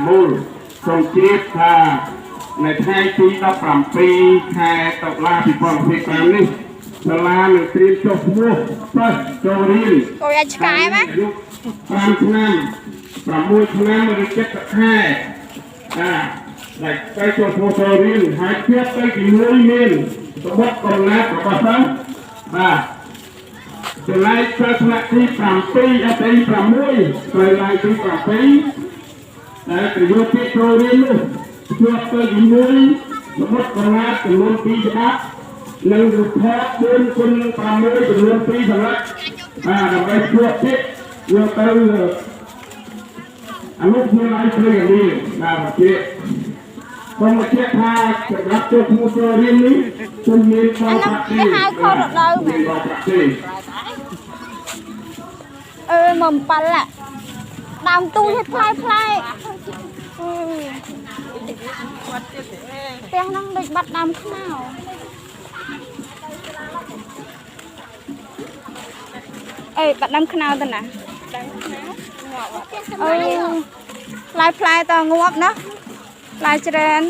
มូลส่งจีบค่ะในไทยปีละ8 ปีแค่ตกลาปีปอนปีกลางนี่ตลาดเตรียมจบมั่วเปิดโจรีน cô ấy cái mà ยุค5 ឆ្នាំ 6 ឆ្នាំឬ7 ខែដែលទៅចូលធ្វើចូលរៀនហើយទៀតទៅជាមួយមានសម្បត្តិកំណត់របស់សិស្សបាទចំណែកសិស្សថ្នាក់ទី7អត់ទី6ត្រូវឡើងទី7ដែលប្រយោជន៍ពីចូលរៀននោះជួបទៅជាមួយសម្បត្តិកំណត់ចំនួន2ច្បាប់និងរូបថត4គុណ6ចំនួន2សម្រាប់ដើម្បីជួបទៀតយកទៅអនុញ្ញាតឲ្យធ្វើយ៉ាងនេះបាទជាសូមបញ្ជាក់ថាសម្រាប់ចូលធ្វើចូលរៀននេះគឺមានបទប្រាក់ទីហៅខលរដូវមែនមក7ạដើមទូឲ្យផ្លែផ្លែផ្ទះហ្នឹងដូចបាត់ដើមខ្មៅបាត់ដើមខ្មៅទៅណាផ្លែផ្លែតងាប់ណាផ្លែច្រើន